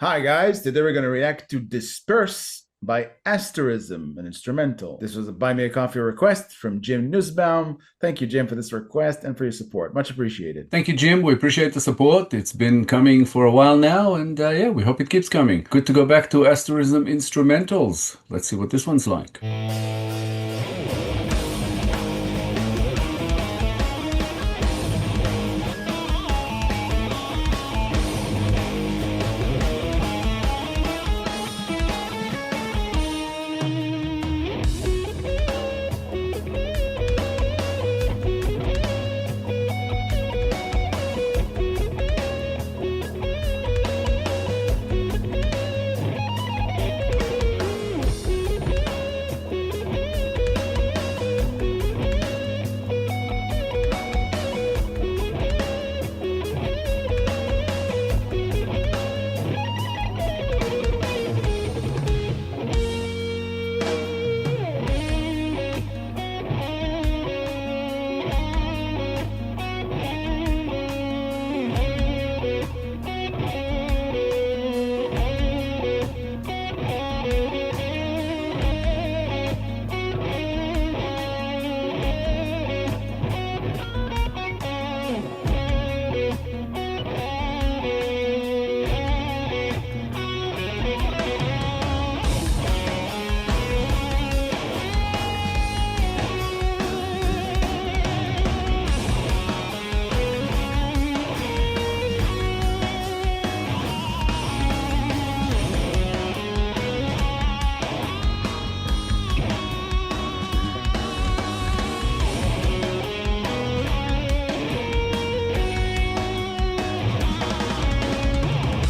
Hi guys, today we're going to react to Disperse by ASTERISM, an instrumental. This was a Buy Me a Coffee request from Jim Nusbaum. Thank you, Jim, for this request and for your support. Much appreciated. Thank you, Jim. We appreciate the support. It's been coming for a while now, and yeah, we hope it keeps coming. Good to go back to Asterism instrumentals. Let's see what this one's like.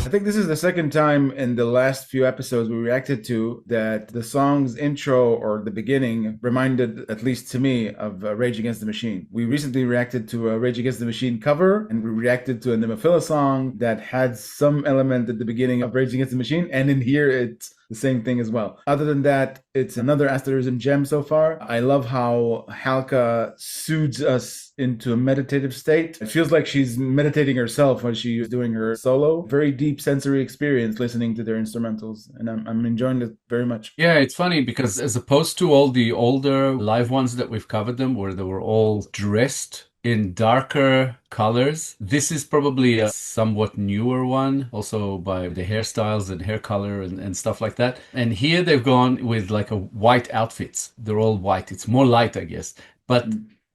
I think this is the second time in the last few episodes we reacted to that the song's intro or the beginning reminded, at least to me, of Rage Against the Machine. We recently reacted to a Rage Against the Machine cover, and we reacted to a Nemophila song that had some element at the beginning of Rage Against the Machine, and in here it's the same thing as well. Other than that, it's another Asterism gem so far. I love how Halka soothes us into a meditative state. It feels like she's meditating herself when she's doing her solo. Very deep sensory experience listening to their instrumentals, and I'm enjoying it very much. Yeah, it's funny because as opposed to all the older live ones that we've covered them, where they were all dressed in darker colors. This is probably a somewhat newer one, also by the hairstyles and hair color and stuff like that. And here they've gone with like a white outfits. They're all white. It's more light, I guess. But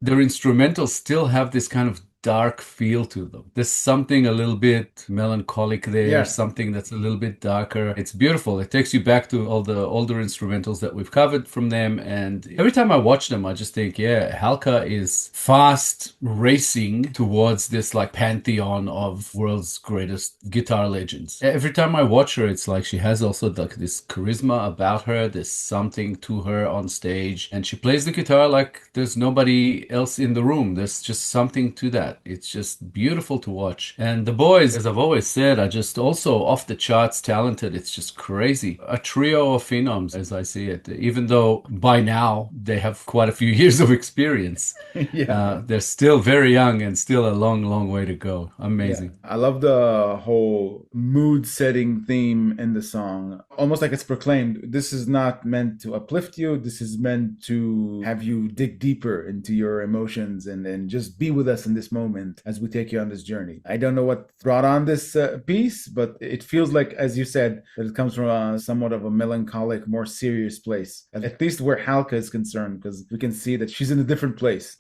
their instrumentals still have this kind of dark feel to them. There's something a little bit melancholic there, Yeah. something that's a little bit darker. It's beautiful. It takes you back to all the older instrumentals that we've covered from them. And every time I watch them, I just think, yeah, Halka is fast racing towards this like pantheon of world's greatest guitar legends. Every time I watch her, it's like she has also like this charisma about her. There's something to her on stage, and she plays the guitar like there's nobody else in the room. There's just something to that. It's just beautiful to watch. And the boys, as I've always said, are just also off the charts talented. It's just crazy. A trio of phenoms, as I see it, even though by now they have quite a few years of experience. Yeah. They're still very young and still a long, long way to go. Amazing. Yeah. I love the whole mood setting theme in the song. Almost like it's proclaimed, this is not meant to uplift you. This is meant to have you dig deeper into your emotions and just be with us in this moment as we take you on this journey. I don't know what brought on this piece, but it feels like, as you said, that it comes from somewhat of a melancholic, more serious place. At least where Halka is concerned, because we can see that she's in a different place.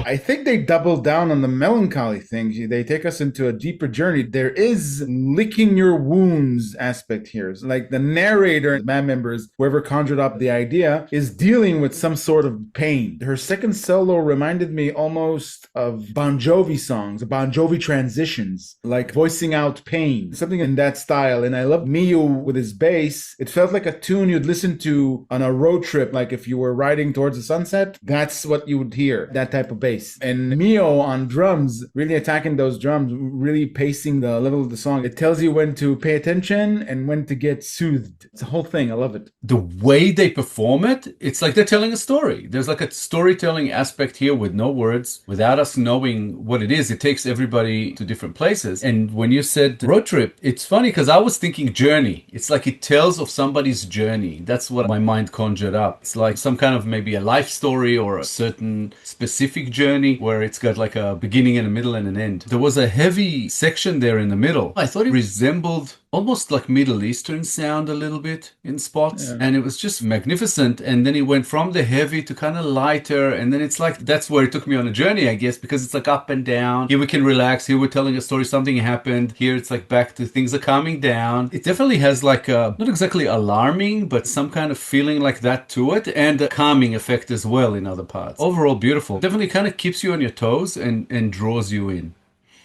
I think they double down on the melancholy thing. They take us into a deeper journey. There is licking your wounds aspect here. It's like the narrator, the band members, whoever conjured up the idea, is dealing with some sort of pain. Her second solo reminded me almost of Bon Jovi songs, Bon Jovi transitions, like voicing out pain, something in that style. And I love Mio with his bass. It felt like a tune you'd listen to on a road trip, like if you were riding towards the sunset, that's what you would hear, that type of bass. And Mio on drums, really attacking those drums, really pacing the level of the song. It tells you when to pay attention and when to get soothed. It's a whole thing. I love it. The way they perform it, it's like they're telling a story. There's like a storytelling aspect here with no words, without us knowing what it is. It takes everybody to different places. And when you said road trip, it's funny because I was thinking journey. It's like it tells of somebody's journey. That's what my mind conjured up. It's like some kind of maybe a life story or a certain specific journey where it's got like a beginning and a middle and an end. There was a heavy section there in the middle. I thought it resembled almost like Middle Eastern sound a little bit in spots. And it was just magnificent. And then it went from the heavy to kind of lighter. And then it's like, that's where it took me on a journey, I guess, because it's like up and down. Here we can relax. Here we're telling a story. Something happened. Here it's like back to things are calming down. It definitely has like a, not exactly alarming, but some kind of feeling like that to it. And a calming effect as well in other parts. Overall, beautiful. Definitely kind of keeps you on your toes and draws you in.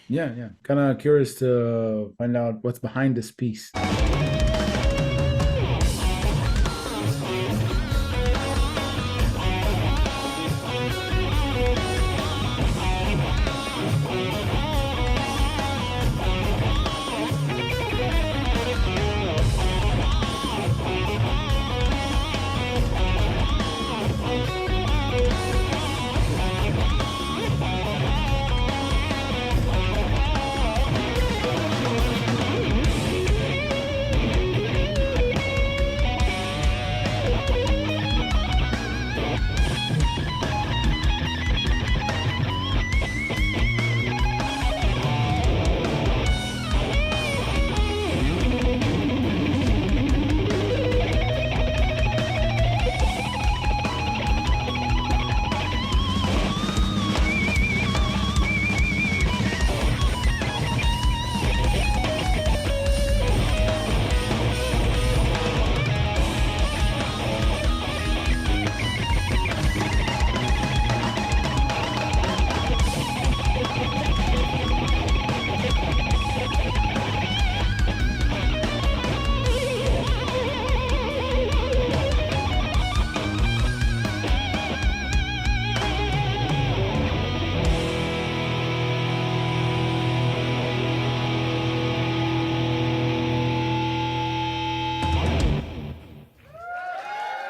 Yeah. Kind of curious to find out what's behind this piece.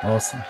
Awesome.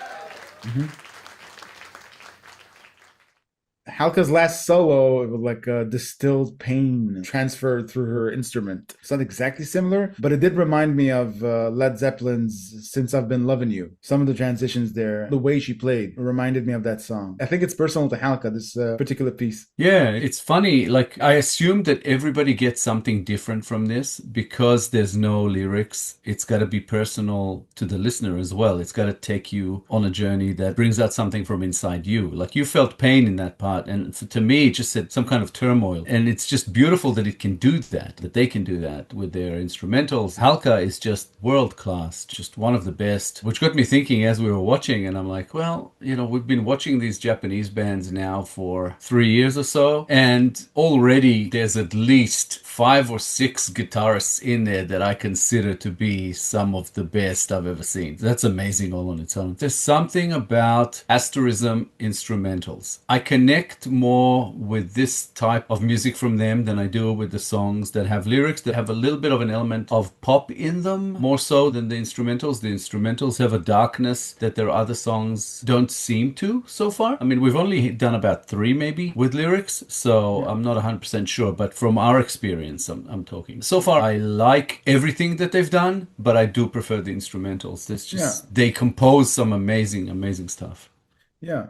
Halka's last solo, it was like a distilled pain transferred through her instrument. It's not exactly similar, but it did remind me of Led Zeppelin's Since I've Been Loving You. Some of the transitions there, the way she played, reminded me of that song. I think it's personal to Halka, this particular piece. Yeah, it's funny. Like, I assume that everybody gets something different from this because there's no lyrics. It's got to be personal to the listener as well. It's got to take you on a journey that brings out something from inside you. Like, you felt pain in that part. And to me, it just said some kind of turmoil. And it's just beautiful that it can do that, that they can do that with their instrumentals. Halka is just world class, just one of the best, which got me thinking as we were watching. And I'm like, well, you know, we've been watching these Japanese bands now for 3 years or so. And already there's at least 5 or 6 guitarists in there that I consider to be some of the best I've ever seen. That's amazing all on its own. There's something about ASTERISM instrumentals. I connect more with this type of music from them than I do with the songs that have lyrics that have a little bit of an element of pop in them, more so than the instrumentals. The instrumentals have a darkness that their other songs don't seem to so far. I mean, we've only done about 3 maybe with lyrics, so I'm not 100% sure, but from our experience, I'm talking. So far, I like everything that they've done, but I do prefer the instrumentals. There's just, they compose some amazing, amazing stuff. Yeah,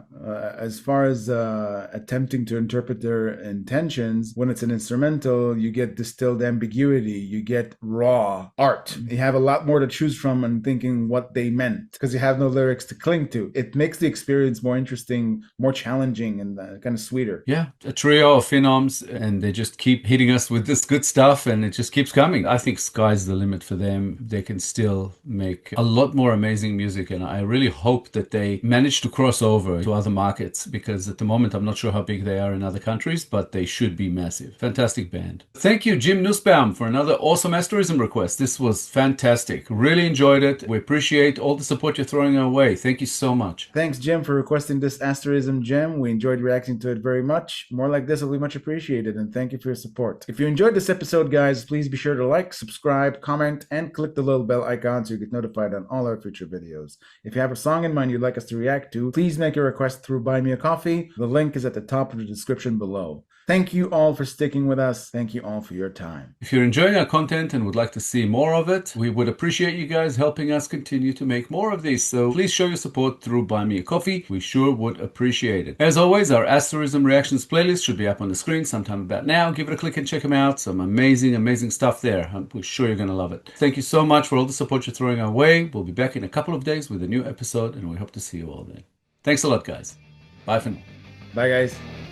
as far as attempting to interpret their intentions, when it's an instrumental, you get distilled ambiguity, you get raw art. You have a lot more to choose from and thinking what they meant because you have no lyrics to cling to. It makes the experience more interesting, more challenging, and kind of sweeter. Yeah, a trio of phenoms, and they just keep hitting us with this good stuff, and it just keeps coming. I think sky's the limit for them. They can still make a lot more amazing music, and I really hope that they manage to cross over to other markets, because at the moment I'm not sure how big they are in other countries, but they should be massive. Fantastic band. Thank you, Jim Nusbaum, for another awesome Asterism request. This was fantastic. Really enjoyed it. We appreciate all the support you're throwing our way. Thank you so much. Thanks, Jim, for requesting this Asterism gem. We enjoyed reacting to it very much. More like this will be much appreciated, and thank you for your support. If you enjoyed this episode, guys, please be sure to like, subscribe, comment, and click the little bell icon so you get notified on all our future videos. If you have a song in mind you'd like us to react to, please make a request through Buy Me a Coffee. The link is at the top of the description below. Thank you all for sticking with us. Thank you all for your time. If you're enjoying our content and would like to see more of it, we would appreciate you guys helping us continue to make more of these. So please show your support through Buy Me a Coffee. We sure would appreciate it. As always, our Asterism Reactions playlist should be up on the screen sometime about now. Give it a click and check them out. Some amazing, amazing stuff there. We're sure you're going to love it. Thank you so much for all the support you're throwing our way. We'll be back in a couple of days with a new episode, and we hope to see you all then. Thanks a lot, guys. Bye for now. Bye, guys.